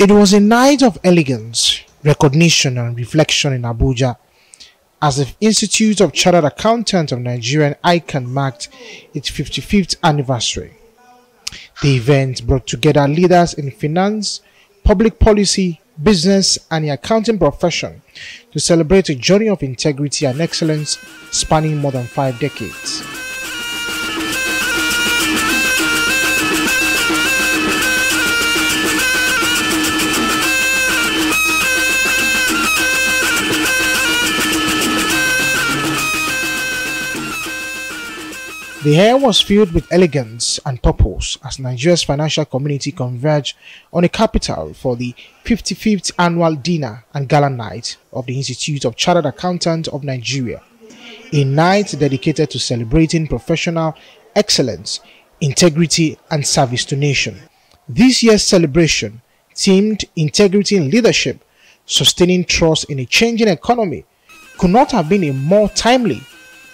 It was a night of elegance, recognition and reflection in Abuja as the Institute of Chartered Accountants of Nigeria (ICAN) marked its 55th anniversary. The event brought together leaders in finance, public policy, business and the accounting profession to celebrate a journey of integrity and excellence spanning more than 5 decades. The air was filled with elegance and purpose as Nigeria's financial community converged on a capital for the 55th annual dinner and gala night of the Institute of Chartered Accountants of Nigeria, a night dedicated to celebrating professional excellence, integrity and service to nation. This year's celebration, themed Integrity in Leadership, Sustaining Trust in a Changing Economy, could not have been a more timely,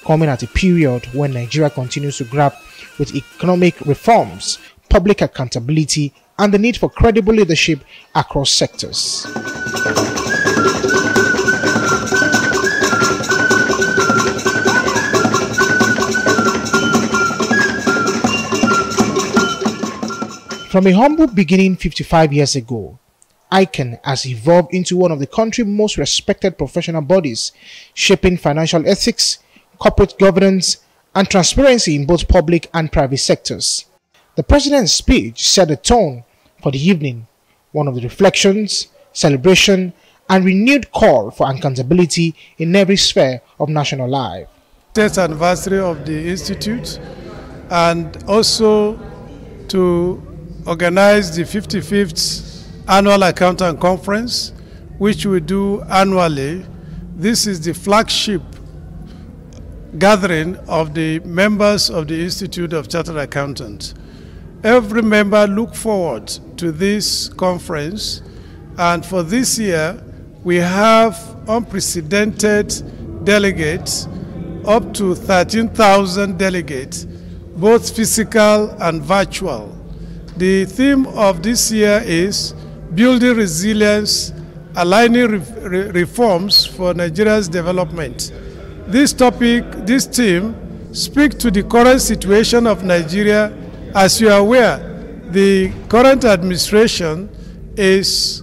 coming at a period when Nigeria continues to grapple with economic reforms, public accountability, and the need for credible leadership across sectors. From a humble beginning 55 years ago, ICAN has evolved into one of the country's most respected professional bodies, shaping financial ethics, corporate governance, and transparency in both public and private sectors. The President's speech set the tone for the evening, one of the reflections, celebration, and renewed call for accountability in every sphere of national life. 10th anniversary of the Institute, and also to organize the 55th Annual Accountant Conference, which we do annually. This is the flagship gathering of the members of the Institute of Chartered Accountants. Every member look forward to this conference, and for this year we have unprecedented delegates, up to 13,000 delegates, both physical and virtual. The theme of this year is building resilience, aligning reforms for Nigeria's development. This topic, this theme, speaks to the current situation of Nigeria. As you are aware, the current administration is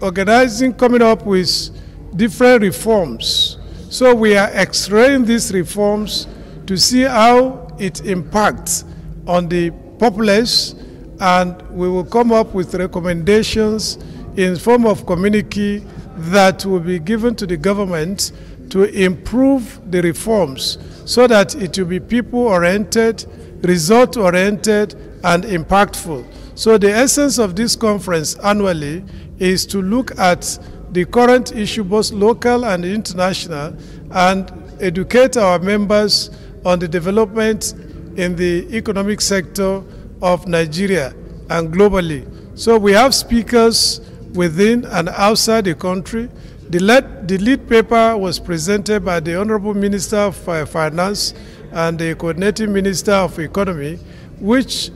organizing, coming up with different reforms. So we are x-raying these reforms to see how it impacts on the populace, and we will come up with recommendations in form of communique that will be given to the government to improve the reforms so that it will be people-oriented, result-oriented, and impactful. So the essence of this conference annually is to look at the current issue, both local and international, and educate our members on the development in the economic sector of Nigeria and globally. So we have speakers within and outside the country. The lead paper was presented by the Honorable Minister of Finance and the Coordinating Minister of Economy, which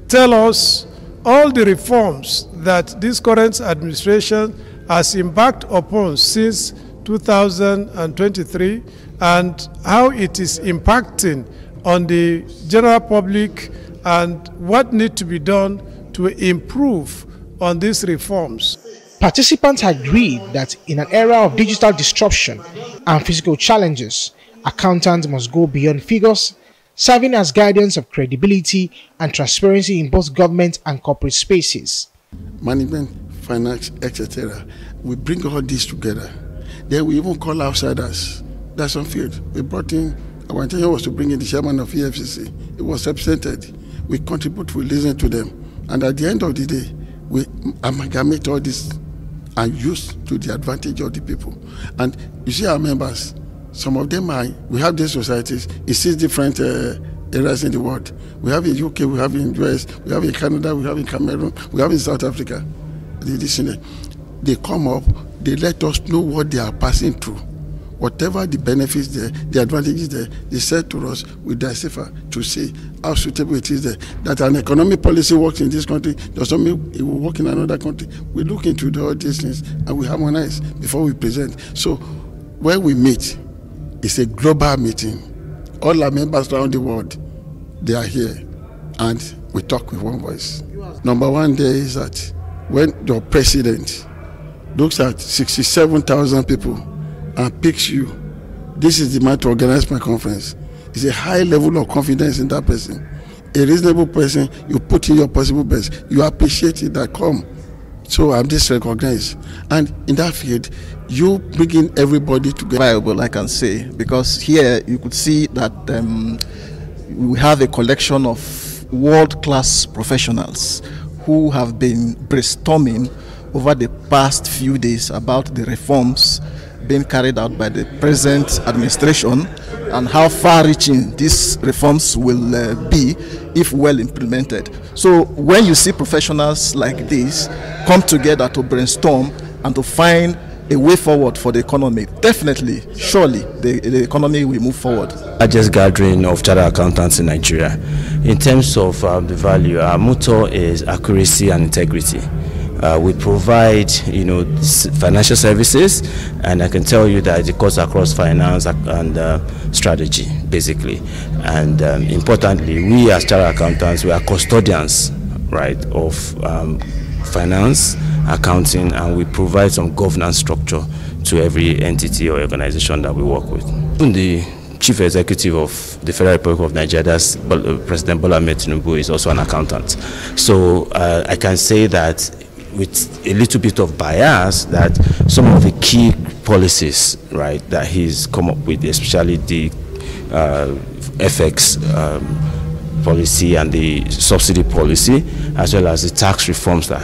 tell us all the reforms that this current administration has embarked upon since 2023 and how it is impacting on the general public and what needs to be done to improve on these reforms. Participants agreed that in an era of digital disruption and physical challenges, accountants must go beyond figures, serving as guardians of credibility and transparency in both government and corporate spaces. Management, finance, etc. We bring all this together. Then we even call outsiders. That's on field. We brought in, our intention was to bring in the chairman of EFCC. It was represented. We contribute, we listen to them. And at the end of the day, we amalgamate all this and use to the advantage of the people. And you see our members, some of them are, we have these societies in 6 different areas in the world. We have in UK, we have in US, we have in Canada, we have in Cameroon, we have in South Africa. They come up, they let us know what they are passing through. whatever the benefits there, the advantages there, they said to us, we decipher to see how suitable it is there. That an economic policy works in this country does not mean it will work in another country. We look into all these things and we harmonize before we present. So when we meet, it's a global meeting. All our members around the world, they are here and we talk with one voice. Number one there is that when your president looks at 67,000 people and picks you, this is the man to organize my conference. It's a high level of confidence in that person. A reasonable person, you put in your possible best. You appreciate it, that come. So I'm just recognized. And in that field, you bringing everybody together. Viable, I can say, because here you could see that we have a collection of world-class professionals who have been brainstorming over the past few days about the reforms being carried out by the present administration and how far-reaching these reforms will be if well implemented. So when you see professionals like this come together to brainstorm and to find a way forward for the economy, definitely, surely, the economy will move forward. Largest gathering of chartered accountants in Nigeria. In terms of the value, our motto is accuracy and integrity. We provide, financial services, and I can tell you that it goes across finance and strategy, basically. And importantly, we as chartered accountants, we are custodians, right, of finance, accounting, and we provide some governance structure to every entity or organization that we work with. The Chief Executive of the Federal Republic of Nigeria, that's President Bola Ahmed Tinubu, is also an accountant. So I can say that with a little bit of bias, that some of the key policies, right, that he's come up with, especially the FX policy and the subsidy policy, as well as the tax reforms that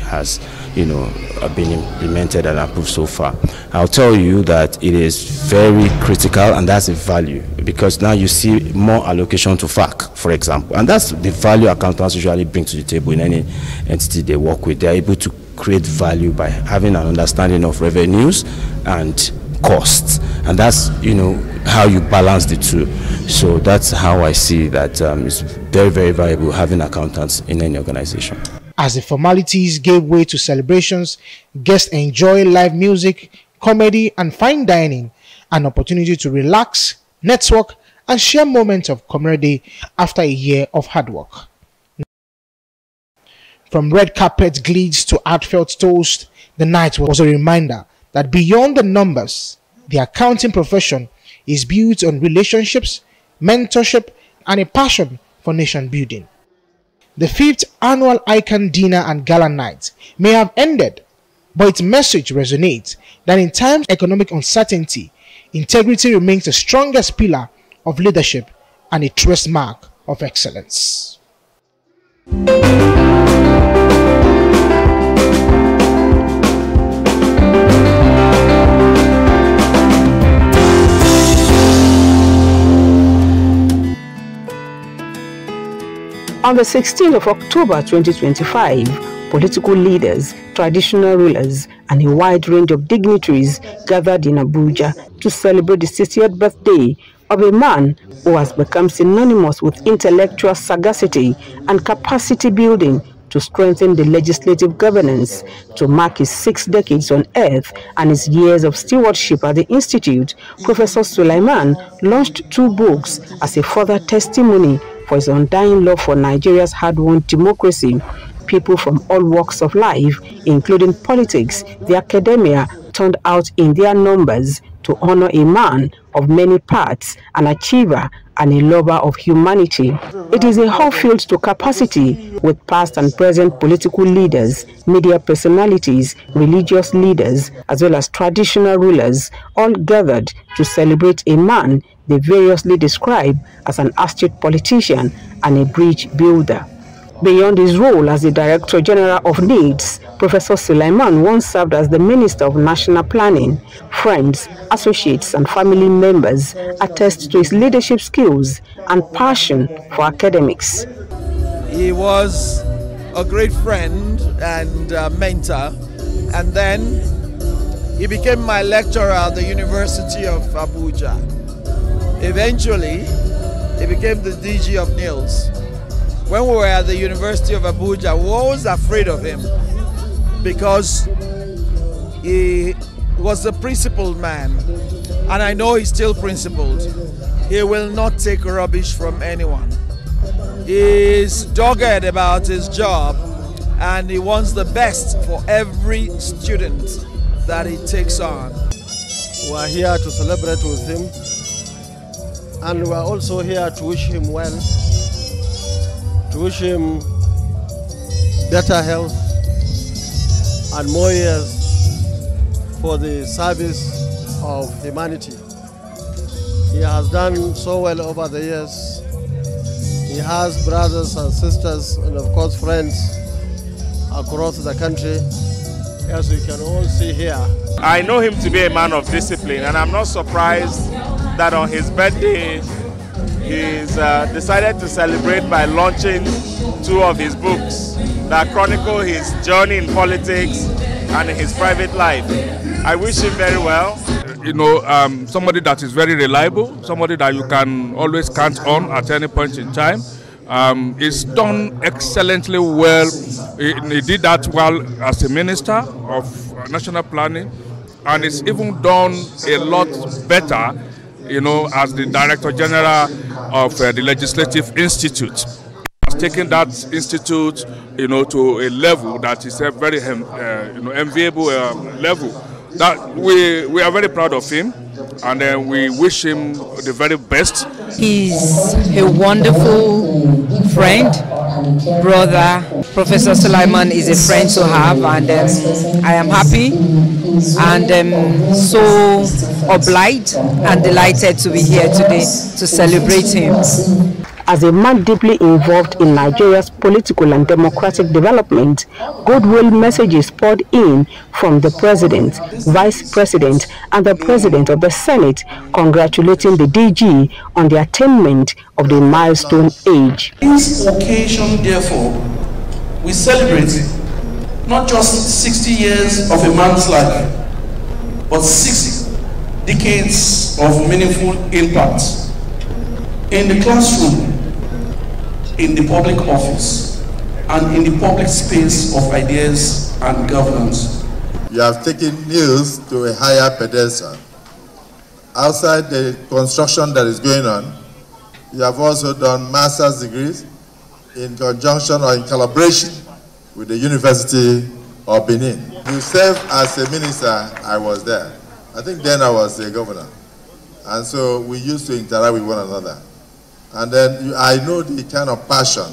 has been implemented and approved so far. I'll tell you that it is very critical, and that's a value, because now you see more allocation to FAC, for example, and that's the value accountants usually bring to the table in any entity they work with. They're able to create value by having an understanding of revenues and costs, and that's how you balance the two. So that's how I see that it's very, very valuable having accountants in any organization. As the formalities gave way to celebrations, guests enjoy live music, comedy, and fine dining, an opportunity to relax, network, and share moments of camaraderie after a year of hard work. From red carpet gleeds to heartfelt toast, the night was a reminder that beyond the numbers, the accounting profession is built on relationships, mentorship, and a passion for nation building. The 5th annual Icon Dinner and Gala Night may have ended, but its message resonates that in times of economic uncertainty, integrity remains the strongest pillar of leadership and a trace mark of excellence. On the 16th of October 2025, political leaders, traditional rulers, and a wide range of dignitaries gathered in Abuja to celebrate the 60th birthday of a man who has become synonymous with intellectual sagacity and capacity building to strengthen the legislative governance. To mark his 6 decades on earth and his years of stewardship at the Institute, Professor Suliman launched 2 books as a further testimony for his undying love for Nigeria's hard-won democracy. People from all walks of life, including politics, the academia, turned out in their numbers to honor a man of many parts, an achiever and a lover of humanity. It is a whole field to capacity, with past and present political leaders, media personalities, religious leaders, as well as traditional rulers, all gathered to celebrate a man they variously describe as an astute politician and a bridge builder. Beyond his role as the Director General of NILDS, Professor Suliman once served as the Minister of National Planning. Friends, associates, and family members attest to his leadership skills and passion for academics. He was a great friend and mentor, and then He became my lecturer at the University of Abuja. Eventually, he became the DG of NILDS. When we were at the University of Abuja, we were always afraid of him because he was a principled man, and I know he's still principled. He will not take rubbish from anyone. He's dogged about his job, and he wants the best for every student that he takes on. We are here to celebrate with him, and we are also here to wish him well, to wish him better health and more years for the service of humanity. He has done so well over the years. He has brothers and sisters and of course friends across the country, as we can all see here. I know him to be a man of discipline, and I'm not surprised that on his birthday he's decided to celebrate by launching 2 of his books that chronicle his journey in politics and in his private life. I wish him very well. You know, somebody that is very reliable, somebody that you can always count on at any point in time. He's done excellently well. He did that well as a minister of national planning, and he's even done a lot better, you know, as the Director General of the Legislative Institute. Has taken that institute, you know, to a level that is a very enviable level. That we are very proud of him, and we wish him the very best. He's a wonderful friend, brother. Professor Suliman is a friend to have, and I am happy and so obliged and delighted to be here today to celebrate him. As a man deeply involved in Nigeria's political and democratic development, goodwill messages poured in from the President, Vice President, and the President of the Senate, congratulating the DG on the attainment of the milestone age. This occasion, therefore, we celebrate not just 60 years of a man's life, but 6 decades of meaningful impact in the classroom, in the public office, and in the public space of ideas and governance. You have taken NILDS to a higher pedestal. Outside the construction that is going on, you have also done master's degrees in conjunction or in collaboration with the University of Benin. You served as a minister. I was there. I think then I was a governor. And so we used to interact with one another. And then I know the kind of passion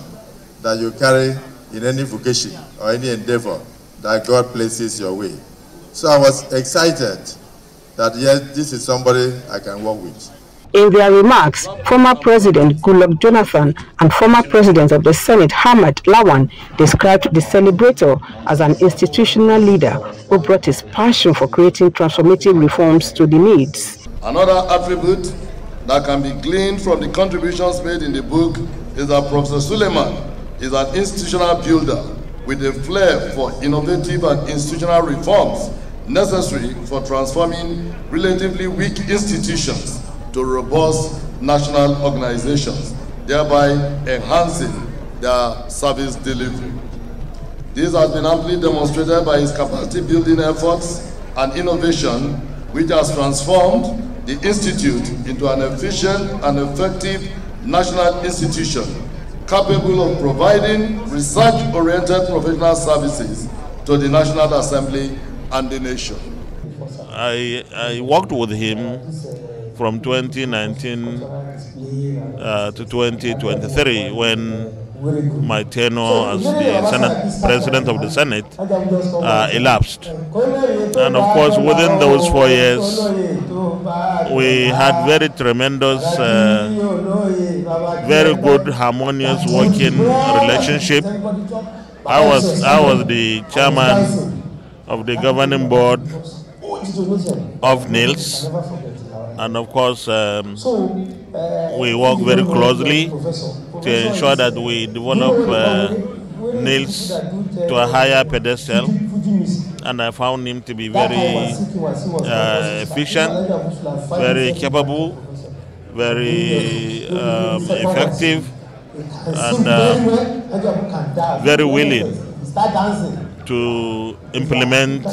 that you carry in any vocation or any endeavor that God places your way. So I was excited that yes, this is somebody I can work with. In their remarks, former President Goodluck Jonathan and former President of the Senate Ahmad Lawan described the celebrator as an institutional leader who brought his passion for creating transformative reforms to the needs. Another attribute that can be gleaned from the contributions made in the book is that Professor Suliman is an institutional builder with a flair for innovative and institutional reforms necessary for transforming relatively weak institutions to robust national organizations, thereby enhancing their service delivery. This has been amply demonstrated by his capacity building efforts and innovation, which has transformed the Institute into an efficient and effective national institution capable of providing research-oriented professional services to the National Assembly and the nation. I worked with him from 2019 to 2023 when my tenure as the President of the Senate elapsed. And of course, within those 4 years, we had very tremendous, very good, harmonious working relationship. I was the chairman of the governing board of NILDS, and of course, we work very closely to ensure that we develop NILDS to a higher pedestal. and I found him to be very efficient, very capable, very effective, and very willing to implement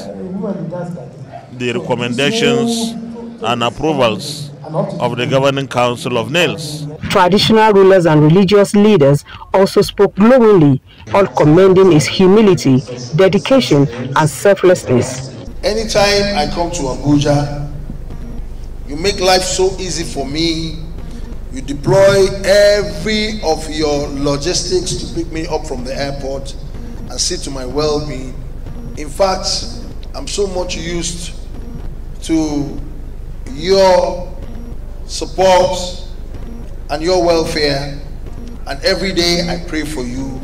the recommendations and approvals of the Governing Council of NILDS. Traditional rulers and religious leaders also spoke glowingly, all commending his humility, dedication, and selflessness. Anytime I come to Abuja, you make life so easy for me. You deploy every of your logistics to pick me up from the airport and see to my well-being. In fact, I'm so much used to your support and your welfare, and every day I pray for you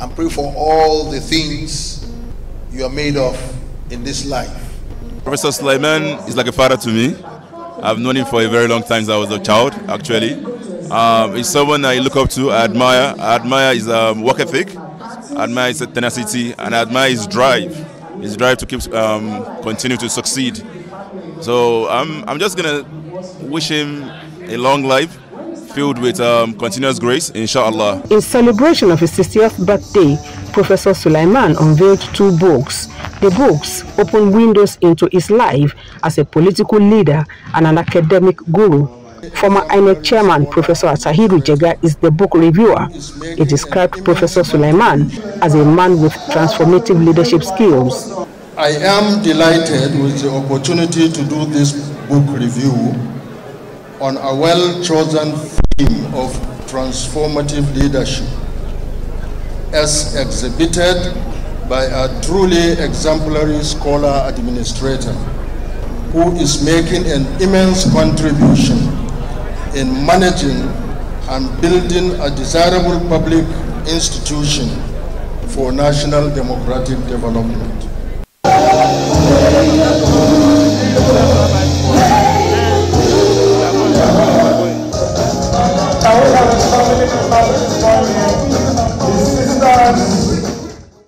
and pray for all the things you are made of in this life. Professor Suliman is like a father to me. I've known him for a very long time since I was a child, actually. He's someone I look up to, I admire. I admire his work ethic, I admire his tenacity, and I admire his drive to keep continue to succeed. So I'm just gonna wish him a long life filled with continuous grace, inshallah. In celebration of his 60th birthday, Professor Suliman unveiled 2 books. The books open windows into his life as a political leader and an academic guru. Former INEC chairman Professor Atahiru Jega is the book reviewer. He described Professor Suliman as a man with transformative leadership skills. I am delighted with the opportunity to do this book review on a well-chosen theme of transformative leadership, as exhibited by a truly exemplary scholar administrator who is making an immense contribution in managing and building a desirable public institution for national democratic development.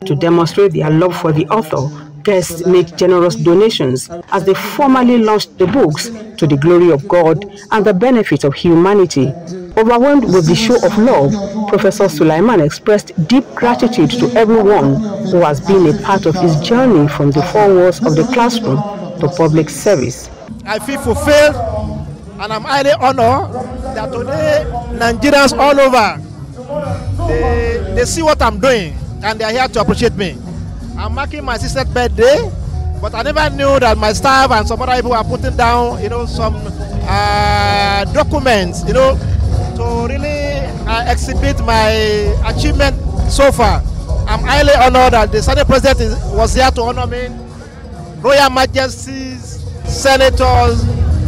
To demonstrate their love for the author, guests made generous donations as they formally launched the books to the glory of God and the benefit of humanity. Overwhelmed with the show of love, Professor Suliman expressed deep gratitude to everyone who has been a part of his journey from the 4 walls of the classroom to public service. I feel fulfilled, and I'm highly honored that today Nigerians all over, they see what I'm doing and they are here to appreciate me. I'm marking my 60th birthday, but I never knew that my staff and some other people are putting down, some documents, to really exhibit my achievement so far. I'm highly honored that the Senate President was here to honor me, Royal Majesties, Senators,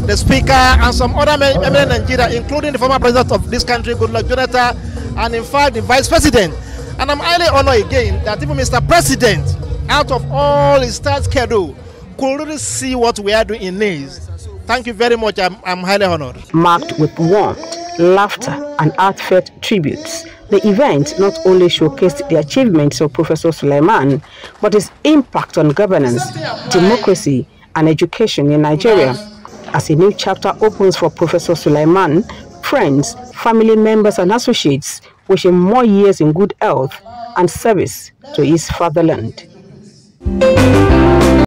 the Speaker, and some other eminent Nigerians, including the former President of this country, Goodluck Jonathan, and in fact the Vice President. And I'm highly honored again that even Mr. President, out of all his tight schedule, could really see what we are doing in NILDS. Thank you very much. I'm highly honored. Marked with warmth, laughter, and heartfelt tributes, the event not only showcased the achievements of Professor Suliman, but his impact on governance, democracy, and education in Nigeria. As a new chapter opens for Professor Suliman, friends, family members, and associates wish him more years in good health and service to his fatherland.